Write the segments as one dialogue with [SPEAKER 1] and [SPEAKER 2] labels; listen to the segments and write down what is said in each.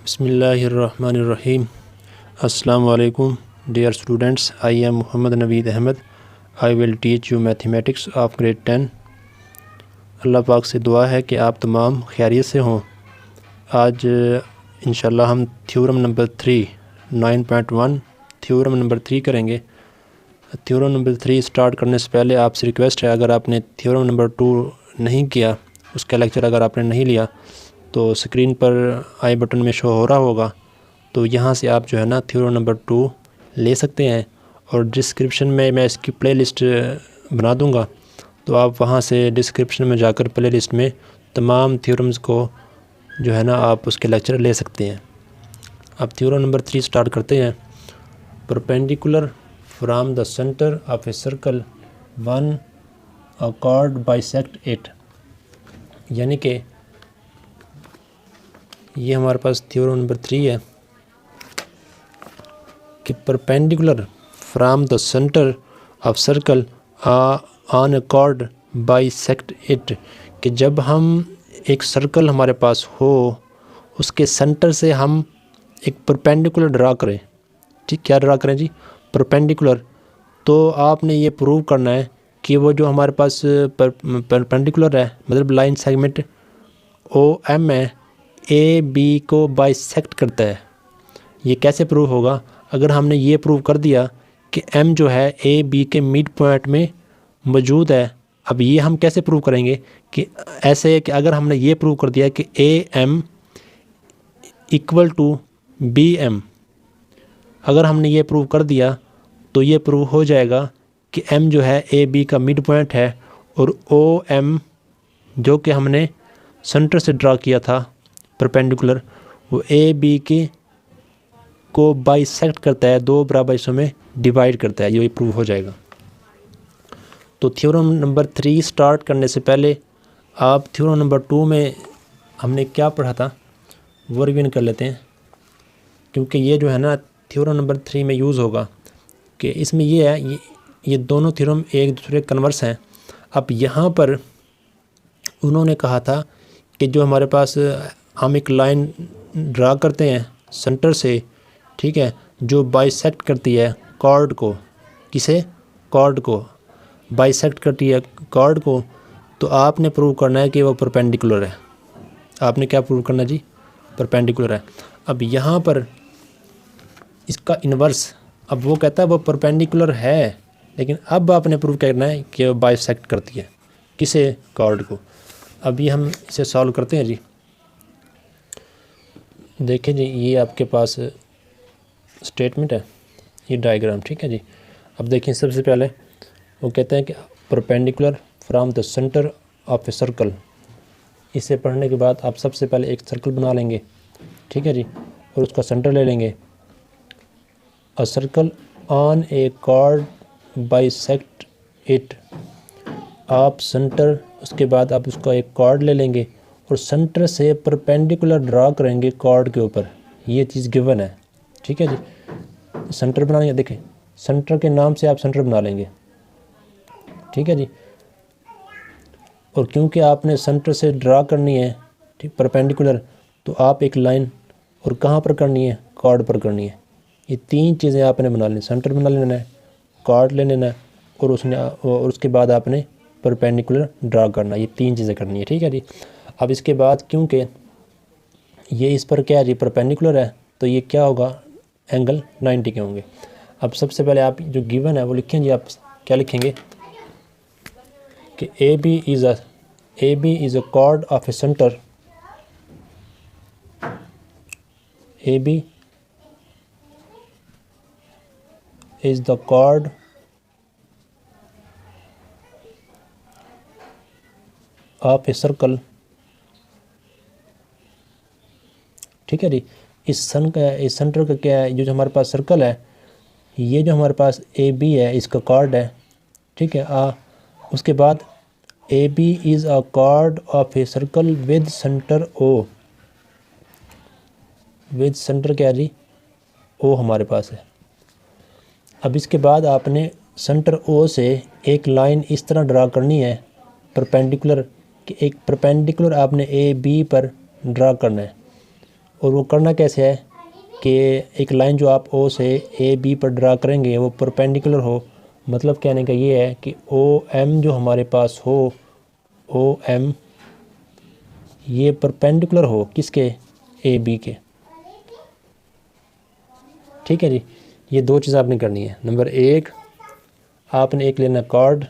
[SPEAKER 1] बिस्मिल्लाहिर्रहमानिर्रहीम। अस्सलाम वालेकुम dear students, I am Muhammad Naveed Ahmed. I will teach you mathematics of grade 10. अल्लाह पाक से दुआ है कि आप तमाम खैरियत से हों। आज इंशाल्लाह हम थ्योरम नंबर 3 9.1 थ्योरम नंबर 3 करेंगे। थ्योरम नंबर 3 स्टार्ट करने से पहले आपसे रिक्वेस्ट है, अगर आपने थ्योरम नंबर 2 नहीं किया, उसका लेक्चर अगर आपने नहीं लिया तो स्क्रीन पर आई बटन में शो हो रहा होगा, तो यहाँ से आप जो है ना थ्योरम नंबर 2 ले सकते हैं। और डिस्क्रिप्शन में मैं इसकी प्लेलिस्ट बना दूँगा, तो आप वहाँ से डिस्क्रिप्शन में जाकर प्लेलिस्ट में तमाम थ्योरम्स को जो है ना आप उसके लेक्चर ले सकते हैं। अब थ्योरम नंबर 3 स्टार्ट करते हैं। Perpendicular from the centre of a circle one a cord bisect it, यानी कि ये हमारे पास थ्योरम नंबर 3 है कि perpendicular from the centre of circle on A cord bisect it, कि जब हम एक सर्कल हमारे पास हो उसके सेंटर से हम एक परपेंडिकुलर ड्रा करें। ठीक, क्या ड्रा करें जी? परपेंडिकुलर। तो आपने ये प्रूव करना है कि वो जो हमारे पास परपेंडिकुलर है, मतलब लाइन सेगमेंट OM है, AB को बाइसेक्ट करता है। ये कैसे प्रूव होगा? अगर हमने ये प्रूव कर दिया कि M जो है AB के मिड पॉइंट में मौजूद है। अब ये हम कैसे प्रूव करेंगे कि ऐसे कि अगर हमने ये प्रूव कर दिया कि AM इक्वल टू BM, अगर हमने ये प्रूव कर दिया तो ये प्रूव हो जाएगा कि M जो है AB का मिड पॉइंट है और OM जो कि हमने सेंटर से ड्रा किया था परपेंडिकुलर, वो AB के को बाइसेक्ट करता है, दो बराबर हिस्सों में डिवाइड करता है। ये प्रूव हो जाएगा। तो थ्योरम नंबर 3 स्टार्ट करने से पहले आप थ्योरम नंबर 2 में हमने क्या पढ़ा था वो रिवीजन कर लेते हैं, क्योंकि ये जो है ना थ्योरम नंबर 3 में यूज़ होगा। कि इसमें ये है, ये दोनों थ्योरम एक दूसरे कन्वर्स हैं। अब यहाँ पर उन्होंने कहा था कि जो हमारे पास हम एक लाइन ड्रा करते हैं सेंटर से, ठीक है, जो बाइसेक्ट करती है कॉर्ड को, किसे? कॉर्ड को बाइसेक्ट करती है कॉर्ड को, तो आपने प्रूव करना है कि वो परपेंडिकुलर है। आपने क्या प्रूव करना जी? परपेंडिकुलर है। अब यहाँ पर इसका इन्वर्स, अब वो कहता है वो परपेंडिकुलर है, लेकिन अब आपने प्रूव करना है कि वो बाइसेक्ट करती है, किसे? कॉर्ड को। अब ये हम इसे सॉल्व करते हैं जी। देखिए जी, ये आपके पास स्टेटमेंट है, ये डायग्राम, ठीक है जी। अब देखिए, सबसे पहले वो कहते हैं कि perpendicular from the centre of a circle. इसे पढ़ने के बाद आप सबसे पहले एक सर्कल बना लेंगे, ठीक है जी, और उसका सेंटर ले लेंगे। A circle on A cord bisect it, आप सेंटर, उसके बाद आप उसका एक कॉर्ड ले लेंगे और सेंटर से परपेंडिकुलर ड्रा करेंगे कॉर्ड के ऊपर। ये चीज़ गिवन है, ठीक है जी। सेंटर बनाएंगे, देखें सेंटर के नाम से आप सेंटर बना लेंगे, ठीक है जी। और क्योंकि आपने सेंटर से ड्रा करनी है, ठीक, परपेंडिकुलर, तो आप एक लाइन और कहाँ पर करनी है? कॉर्ड पर करनी है। ये तीन चीज़ें आपने बना लेनी, सेंटर बना लेना है, कॉर्ड ले लेना है, और उसके बाद आपने परपेंडिकुलर ड्रा करना। ये तीन चीज़ें करनी है, ठीक है जी। अब इसके बाद क्योंकि ये इस पर क्या है जी? परपेंडिकुलर है, तो ये क्या होगा? एंगल 90 के होंगे। अब सबसे पहले आप जो गिवन है वो लिखें जी। आप क्या लिखेंगे कि AB is a chord of a centre, AB is the chord of a circle, ठीक है जी। इस सेंटर का क्या है? जो हमारे पास सर्कल है, ये जो हमारे पास AB है, इसका कॉर्ड है, ठीक है। उसके बाद AB is a chord of a circle with centre O, with centre क्या है जी? O हमारे पास है। अब इसके बाद आपने सेंटर O से एक लाइन इस तरह ड्रा करनी है परपेंडिकुलर, कि एक परपेंडिकुलर आपने AB पर ड्रा करना है। और वो करना कैसे है कि एक लाइन जो आप ओ से ए बी पर ड्रा करेंगे वो परपेंडिकुलर हो। मतलब कहने का ये है कि ओ एम जो हमारे पास हो, ओ एम ये परपेंडिकुलर हो किसके, ए बी के। ठीक है जी, ये दो चीज़ आपने करनी है। नंबर एक, आपने एक लेना कार्ड,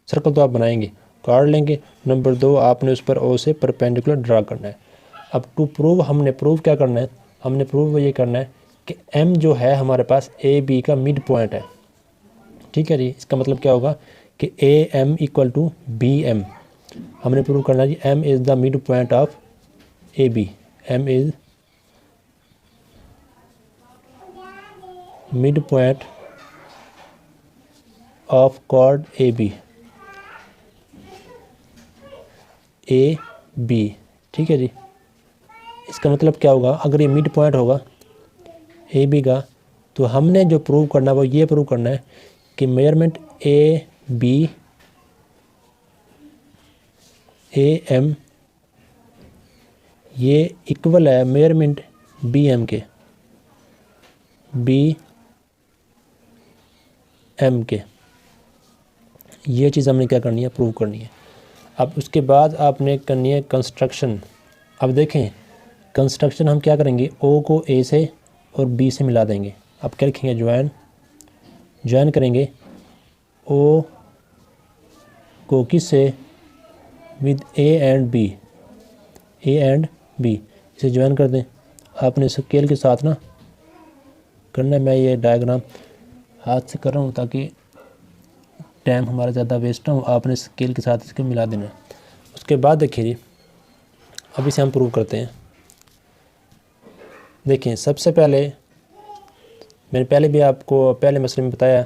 [SPEAKER 1] सर्कल तो आप बनाएंगे, कार्ड लेंगे। नंबर दो, आपने उस पर ओ से परपेंडिकुलर ड्रा करना है। अब टू प्रूव, हमने प्रूव क्या करना है, हमने प्रूव ये करना है कि एम जो है हमारे पास ए बी का मिड पॉइंट है। ठीक है जी, इसका मतलब क्या होगा कि A M equal to B M. हमने प्रूव करना है जी M is the mid point of A B, M is mid point of chord A B. ठीक है जी, इसका मतलब क्या होगा, अगर ये मिड पॉइंट होगा ए बी का, तो हमने जो प्रूव करना है वो ये प्रूव करना है कि मेजरमेंट ए एम ये इक्वल है मेजरमेंट बी एम के, बी एम के। ये चीज़ हमने क्या करनी है, प्रूव करनी है। अब उसके बाद आपने करनी है कंस्ट्रक्शन। अब देखें कंस्ट्रक्शन हम क्या करेंगे, ओ को ए से और बी से मिला देंगे। अब क्या लिखेंगे, ज्वाइन करेंगे ओ को किस से, विद ए एंड बी, इसे ज्वाइन कर दें। आपने स्केल के साथ ना करना है, मैं ये डायग्राम हाथ से कर रहा हूँ ताकि टाइम हमारा ज़्यादा वेस्ट ना हो। आपने स्केल के साथ इसके मिला देना है। उसके बाद देखिए जी, अब इसे हम प्रूव करते हैं। देखिए सबसे पहले, मैंने पहले भी आपको पहले मसले में बताया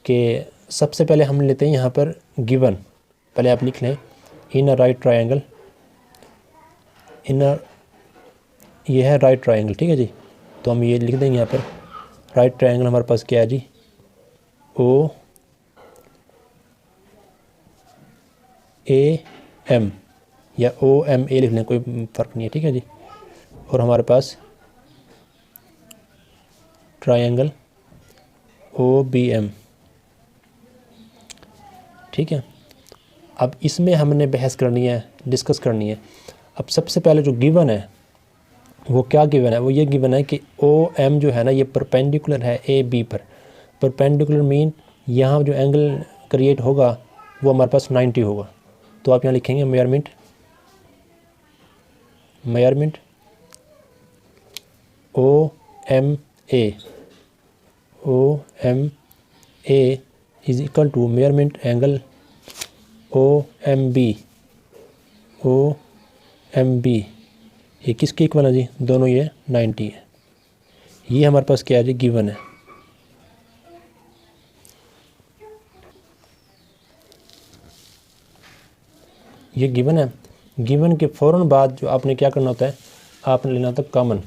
[SPEAKER 1] कि सबसे पहले हम लेते हैं यहाँ पर गिवन। पहले आप लिख लें इन अ राइट ट्रायंगल, ये है राइट ट्रायंगल। ठीक है जी, तो हम ये लिख देंगे यहाँ पर राइट ट्रायंगल हमारे पास क्या है जी, ओ ए एम या ओ एम ए लिख लें, कोई फ़र्क नहीं है। ठीक है जी, और हमारे पास ट्रायंगल ओ बी एम। ठीक है, अब इसमें हमने बहस करनी है, डिस्कस करनी है। अब सबसे पहले जो गिवन है वो क्या गिवन है, वो ये गिवन है कि ओ एम जो है ना ये परपेंडिकुलर है ए बी पर। परपेंडिकुलर मीन यहाँ जो एंगल क्रिएट होगा वो हमारे पास 90 होगा। तो आप यहाँ लिखेंगे measurement O M A is equal to measurement angle O M B. ये किसके इक्वल है जी, दोनों ये 90 है। ये हमारे पास क्या है जी, गिवन है। ये गिवन है। गिवन के फ़ौरन बाद जो आपने क्या करना होता है, आपने लेना होता है कॉमन।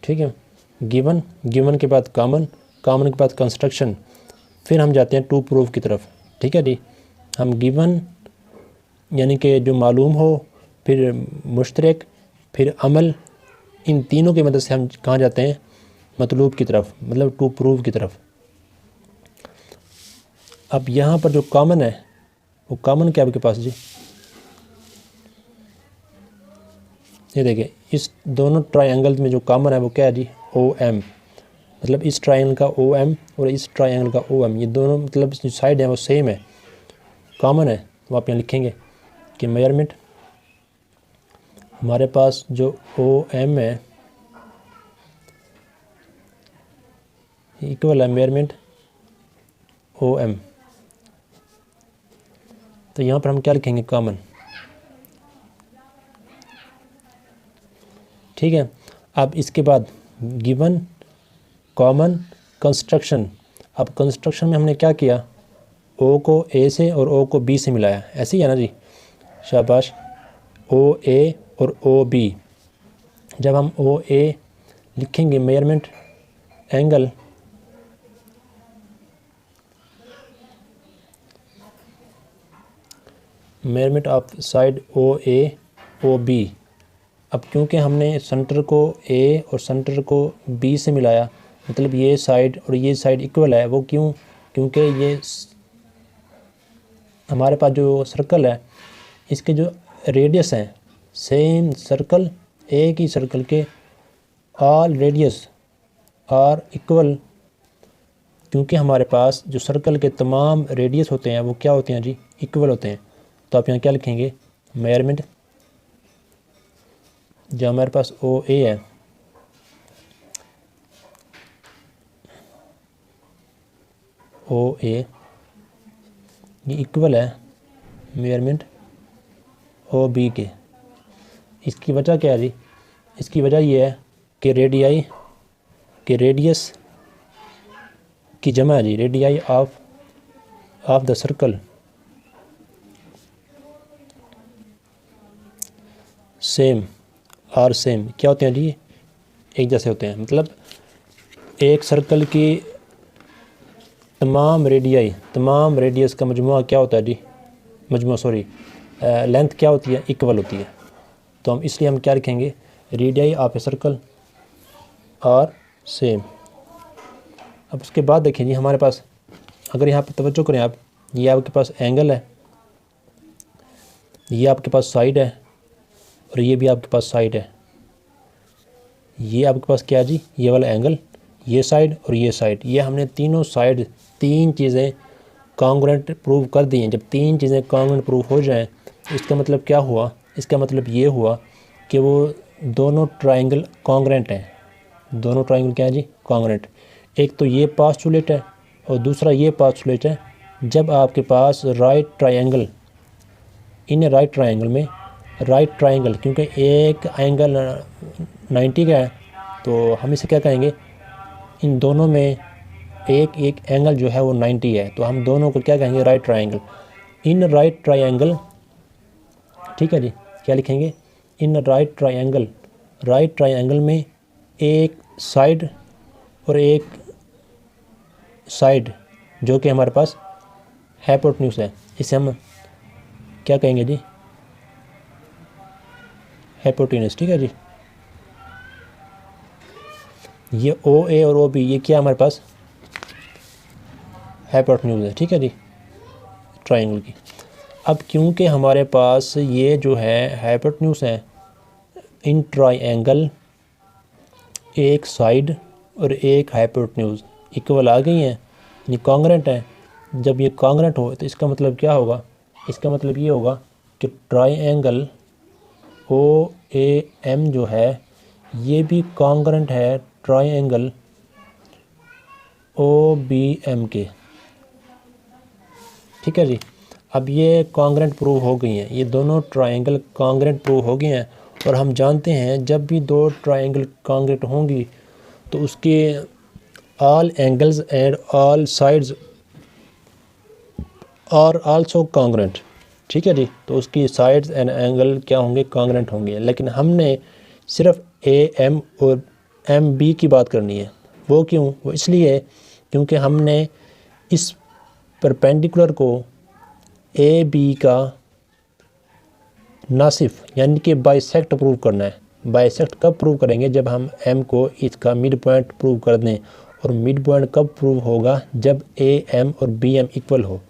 [SPEAKER 1] ठीक है, गिवन के बाद कॉमन के बाद कंस्ट्रक्शन, फिर हम जाते हैं टू प्रूफ की तरफ। ठीक है जी, हम गिवन यानी कि जो मालूम हो, फिर मुश्तरक, फिर अमल, इन तीनों की मदद से हम कहाँ जाते हैं, मतलूब की तरफ, मतलब टू प्रूफ की तरफ। अब यहाँ पर जो कॉमन है वो कॉमन क्या आपके पास जी, ये देखिए इस दोनों ट्रायंगल में जो कॉमन है वो क्या है जी, ओ एम। मतलब इस ट्रायंगल का ओ एम और इस ट्रायंगल का ओ एम, ये दोनों मतलब जो साइड है वो सेम है, कॉमन है। तो आप यहाँ लिखेंगे कि मेजरमेंट हमारे पास जो ओ एम है इक्वल है मेजरमेंट ओ एम। तो यहाँ पर हम क्या लिखेंगे, कॉमन। ठीक है, अब इसके बाद गिवन, कॉमन, कंस्ट्रक्शन। अब कंस्ट्रक्शन में हमने क्या किया, ओ को ए से और ओ को बी से मिलाया, ऐसे ही है ना जी, शाबाश। ओ ए और ओ बी, जब हम ओ ए लिखेंगे measurement angle measurement of side O A O B. अब क्योंकि हमने सेंटर को ए और सेंटर को बी से मिलाया, मतलब ये साइड और ये साइड इक्वल है। वो क्यों? क्योंकि ये हमारे पास जो सर्कल है इसके जो रेडियस हैं, सेम सर्कल, एक ही सर्कल के ऑल रेडियस आर इक्वल। क्योंकि हमारे पास जो सर्कल के तमाम रेडियस होते हैं वो क्या होते हैं जी? इक्वल होते हैं। तो आप यहाँ क्या लिखेंगे? मेजरमेंट, जो हमारे पास ओ ए है, ओ ए ये इक्वल है मेजरमेंट ओ बी के। इसकी वजह क्या है जी? इसकी वजह ये है कि रेडियाई के रेडियस की जमा है जी, radii of the circle same और सेम क्या होते हैं जी? एक जैसे होते हैं। मतलब एक सर्कल की तमाम रेडियस का मजमुआ क्या होता है जी? लेंथ क्या होती है? इक्वल होती है। तो हम इसलिए हम क्या लिखेंगे? रेडियाई ऑफ ए सर्कल और सेम। अब उसके बाद देखिए जी, हमारे पास अगर यहाँ पर तवज्जो करें आप, ये आपके पास एंगल है, ये आपके पास साइड है और ये भी आपके पास साइड है। ये आपके पास क्या है जी? ये वाला एंगल, ये साइड और ये साइड, ये हमने तीनों साइड, तीन चीज़ें कॉन्ग्रुएंट प्रूव कर दी हैं। जब तीन चीज़ें कॉन्ग्रुएंट प्रूव हो जाएं तो इसका मतलब क्या हुआ? इसका मतलब ये हुआ कि वो दोनों ट्रायंगल कॉन्ग्रुएंट हैं। दोनों ट्रायंगल क्या है जी? कॉन्ग्रुएंट। एक तो ये पोस्टुलेट है और दूसरा ये पोस्टुलेट है। जब आपके पास right triangle, in right triangle में, राइट ट्रायंगल क्योंकि एक एंगल 90 का है तो हम इसे क्या कहेंगे? इन दोनों में एक एंगल जो है वो 90 है, तो हम दोनों को क्या कहेंगे? Right triangle. In right triangle, ठीक है जी, क्या लिखेंगे? इन राइट ट्रायंगल में एक साइड और एक साइड जो कि हमारे पास हाइपोटेन्यूज है, इसे हम क्या कहेंगे जी? हाइपोटेन्यूज। ठीक है जी। ये ओ ए और ओ बी ये क्या हमारे पास? हाइपोटेन्यूज है। ठीक है जी, ट्रायंगल की। अब क्योंकि हमारे पास ये जो है हाइपोटेन्यूज है, इन ट्रायंगल एक साइड और एक हाइपोटेन्यूज इक्वल आ गई हैं, यानी कॉन्ग्रुएंट है। जब ये कॉन्ग्रुएंट हो तो इसका मतलब क्या होगा? इसका मतलब ये होगा कि ट्रायंगल ओ ए एम जो है ये भी कॉन्ग्रुएंट है ट्रायंगल ओ बी एम के। ठीक है जी। अब ये कॉन्ग्रुएंट प्रूव हो गई हैं, ये दोनों ट्रायंगल कॉन्ग्रुएंट प्रूव हो गए हैं। और हम जानते हैं जब भी दो ट्रायंगल कॉन्ग्रुएंट होंगी तो उसके all angles and all sides are also congruent. ठीक है जी। तो उसकी साइड्स एंड एंगल क्या होंगे? कॉन्ग्रुएंट होंगे। लेकिन हमने सिर्फ ए एम और एम बी की बात करनी है। वो क्यों? वो इसलिए क्योंकि हमने इस परपेंडिकुलर को ए बी का नासिफ यानी कि बाइसेक्ट प्रूव करना है। बाइसेक्ट कब प्रूव करेंगे? जब हम एम को इसका मिड पॉइंट प्रूव कर दें। और मिड पॉइंट कब प्रूव होगा? जब ए एम और बी एम इक्वल हो।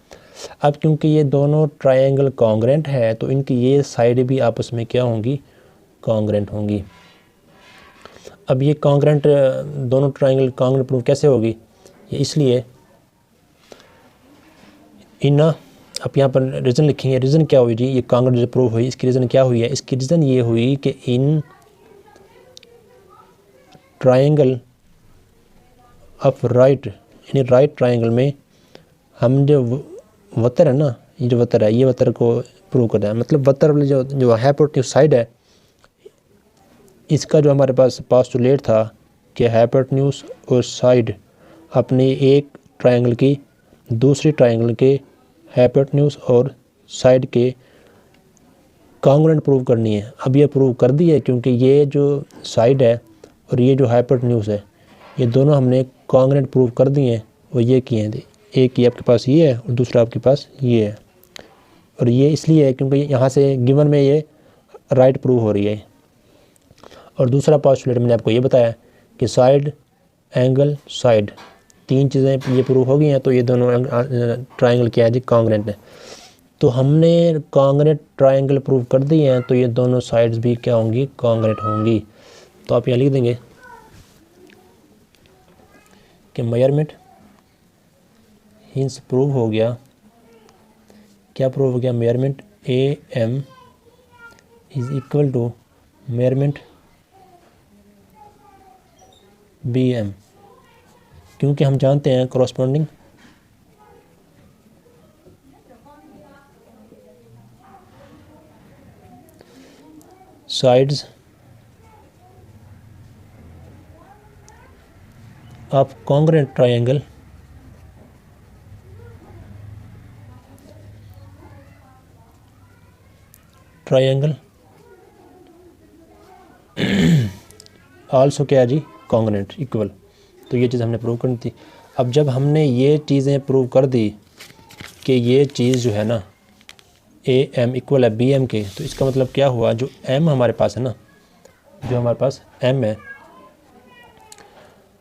[SPEAKER 1] अब क्योंकि ये दोनों ट्रायंगल कॉन्ग्रुएंट है तो इनकी ये साइड भी आपस में क्या होंगी? कॉन्ग्रुएंट होंगी। अब ये कॉन्ग्रुएंट दोनों ट्रायंगल कॉन्ग्रुएंट प्रूव कैसे होगी? ये इसलिए इन अब यहाँ पर रीज़न लिखेंगे। रीज़न क्या हुई जी? ये कॉन्ग्रुएंट जो प्रूव हुई इसकी रीज़न क्या हुई है? इसकी रीज़न ये हुई कि इन ट्रायंगल ऑफ राइट, यानी राइट ट्रायंगल में हम जो वतर है ना, ये जो वतर है, ये वतर को प्रूव करना है। मतलब वतर वाली जो हाइपोटेन्यूज साइड है, इसका जो हमारे पास पोस्टुलेट था कि हाइपोटेन्यूज और साइड अपने एक ट्रायंगल की दूसरी ट्रायंगल के हाइपोटेन्यूज और साइड के कॉन्ग्रुएंट प्रूव करनी है। अब ये प्रूव कर दी है क्योंकि ये जो साइड है और ये जो हाइपोटेन्यूज है ये दोनों हमने कॉन्ग्रुएंट प्रूव कर दिए हैं। वो ये किए हैं, एक ये आपके पास ये है और दूसरा आपके पास ये है। और ये इसलिए है क्योंकि यहाँ से गिवन में ये राइट प्रूव हो रही है। और दूसरा पोस्टुलेट मैंने आपको ये बताया कि साइड एंगल साइड, तीन चीज़ें ये प्रूव हो गई हैं, तो ये दोनों ट्रायंगल क्या है जी, कॉन्ग्रेंट है। तो हमने कॉन्ग्रेंट ट्रायंगल प्रूव कर दिए हैं, तो ये दोनों साइड्स भी क्या होंगी, कॉन्ग्रेंट होंगी। तो आप यहाँ लिख देंगे कि मेजरमेंट हिंस प्रूव हो गया, क्या प्रूव हो गया, measurement A M is equal to measurement B M, क्योंकि हम जानते हैं corresponding sides of congruent triangle also क्या है जी, कॉन्ग्रेंट इक्वल। तो ये चीज़ हमने प्रूव करनी थी। अब जब हमने ये चीज़ें प्रूव कर दी कि ये चीज़ जो है ना ए एम इक्वल है बी एम के, तो इसका मतलब क्या हुआ, जो एम हमारे पास है ना, जो हमारे पास एम है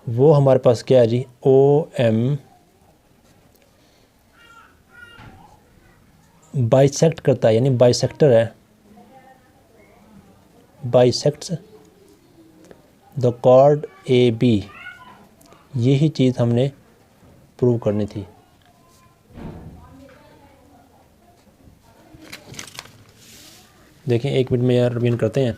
[SPEAKER 1] वो हमारे पास क्या है जी, ओ एम बाइसेक्ट करता है, यानी बाइसेक्टर है, bisects the chord A B. यही चीज़ हमने प्रूव करनी थी। देखें, एक मिनट में यार रिवीन करते हैं।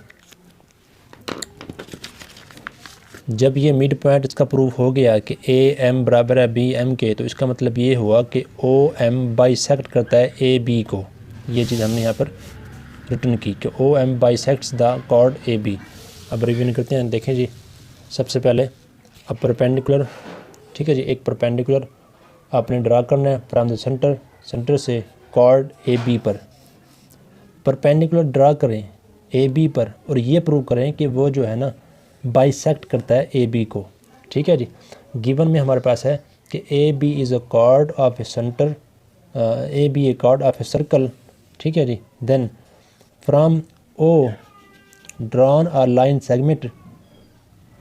[SPEAKER 1] जब ये मिड पॉइंट इसका प्रूफ हो गया कि ए एम बराबर है बी एम के, तो इसका मतलब ये हुआ कि ओ एम बाइसेक्ट करता है ए बी को। ये चीज़ हमने यहाँ पर रिटर्न की कि O M bisects the chord A B. अब रिवीन करते हैं। देखें जी, सबसे पहले अब परपेंडिकुलर, ठीक है जी, एक परपेंडिकुलर आपने ड्रा करना है फ्रॉम द सेंटर, सेंटर से कॉर्ड ए बी पर परपेंडिकुलर ड्रा करें ए बी पर, और ये प्रूव करें कि वो जो है ना बाइसेक्ट करता है ए बी को। ठीक है जी, गिवन में हमारे पास है कि A B is a chord of a centre, A B a chord of a circle. ठीक है जी, then from O drawn are line segment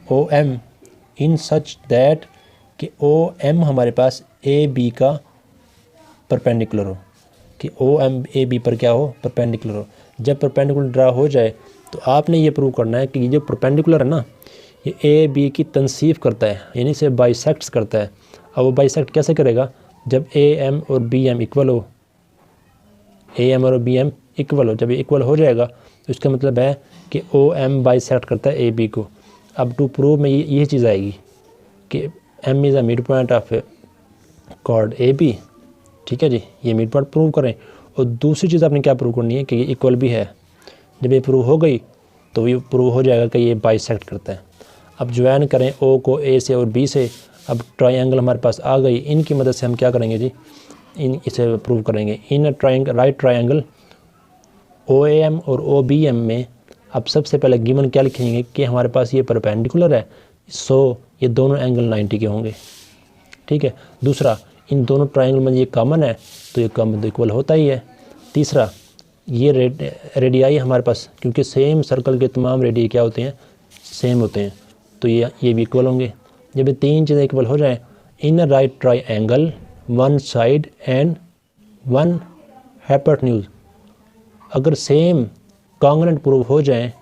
[SPEAKER 1] O M in such that कि ओ एम हमारे पास ए बी का perpendicular हो, कि O M A B पर क्या हो, परपेंडिकुलर हो। जब परपेंडिकुलर ड्रा हो जाए तो आपने ये प्रूव करना है कि ये जो परपेंडिकुलर है ना, ये ए बी की तनसीफ करता है, यानी इसे बाइसेक्ट्स करता है। अब वो बाइसेक्ट कैसे करेगा, जब ए एम और बी एम इक्वल हो, ए एम और बी एम इक्वल हो। जब ये इक्वल हो जाएगा तो इसका मतलब है कि ओ एम बाइसेक्ट करता है ए बी को। अब टू प्रूव में ये चीज़ आएगी कि M is a mid point of chord A B. ठीक है जी, ये मिड पॉइंट प्रूव करें। और दूसरी चीज़ आपने क्या प्रूव करनी है कि ये इक्वल भी है। जब ये प्रूव हो गई तो ये प्रूव हो जाएगा कि ये बाइसेक्ट करता है। अब ज्वाइन करें ओ को ए से और बी से। अब ट्रायंगल हमारे पास आ गई, इनकी मदद से हम क्या करेंगे जी, इसे प्रूव करेंगे। In triangle, right triangle O A M और ओ बी एम में अब सबसे पहले गिवन क्या लिखेंगे कि हमारे पास ये परपेंडिकुलर है, सो ये दोनों एंगल 90 के होंगे। ठीक है, दूसरा इन दोनों ट्रायंगल में ये कॉमन है तो ये कॉमन तो इक्वल होता ही है। तीसरा, ये रेडियाई हमारे पास, क्योंकि सेम सर्कल के तमाम रेडियाई क्या होते हैं, सेम होते हैं, तो ये भी इक्वल होंगे। जब ये तीन चीज़ें इक्वल हो जाएं, इन right triangle one side and one hypotenuse अगर सेम कॉन्ग्रेंट प्रूव हो जाएं,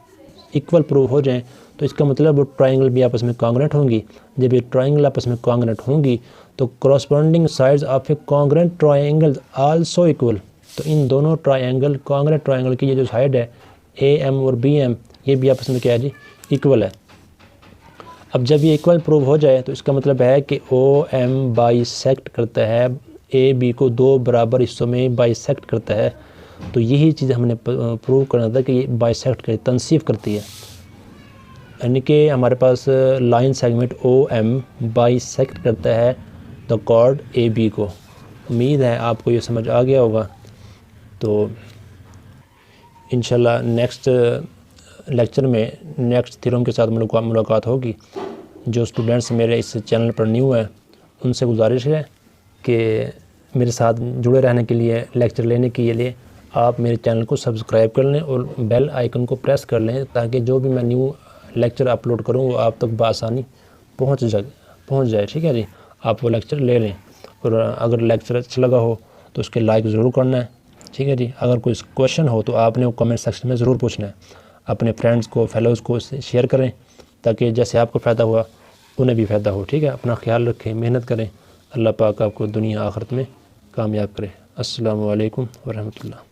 [SPEAKER 1] इक्वल प्रूव हो जाएं, तो इसका मतलब वो ट्रायंगल भी आपस में कॉन्ग्रेंट होंगी। जब ये ट्रायंगल आपस में कॉन्ग्रेंट होंगी तो corresponding sides of A congruent triangle also equal. तो इन दोनों ट्रायंगल, कॉन्ग्रेंट ट्रायंगल की ये जो साइड है ए एम और बी एम, ये भी आपस में क्या है जी, इक्वल है। अब जब ये इक्वल प्रूव हो जाए तो इसका मतलब है कि ओ एम बाइसेक्ट करता है ए बी को, दो बराबर हिस्सों में बाइसेक्ट करता है। तो यही चीज़ हमने प्रूव करना था कि ये बाइसेक्ट करती, तनसीफ करती है, यानी कि हमारे पास line segment O M bisect करता है द कॉर्ड ए बी को। उम्मीद है आपको ये समझ आ गया होगा। तो इंशाल्लाह नेक्स्ट लेक्चर में नेक्स्ट थ्योरम के साथ मुलाकात होगी। जो स्टूडेंट्स मेरे इस चैनल पर न्यू हैं उनसे गुजारिश है कि मेरे साथ जुड़े रहने के लिए, लेक्चर लेने के लिए आप मेरे चैनल को सब्सक्राइब कर लें और बेल आइकन को प्रेस कर लें, ताकि जो भी मैं न्यू लेक्चर अपलोड करूँ वो आप तक बआसानी पहुँच जाए। ठीक है जी, आप वो लेक्चर ले लें। और अगर लेक्चर अच्छा लगा हो तो उसके लाइक ज़रूर करना है। ठीक है जी, अगर कोई क्वेश्चन हो तो आपने वो कमेंट सेक्शन में ज़रूर पूछना है। अपने फ्रेंड्स को, फेलोज़ को शेयर करें ताकि जैसे आपको फ़ायदा हुआ उन्हें भी फ़ायदा हो। ठीक है, अपना ख्याल रखें, मेहनत करें। अल्लाह पाक आपको दुनिया आखिरत में कामयाब करे। अस्सलामु अलैकुम व रहमतुल्लाह।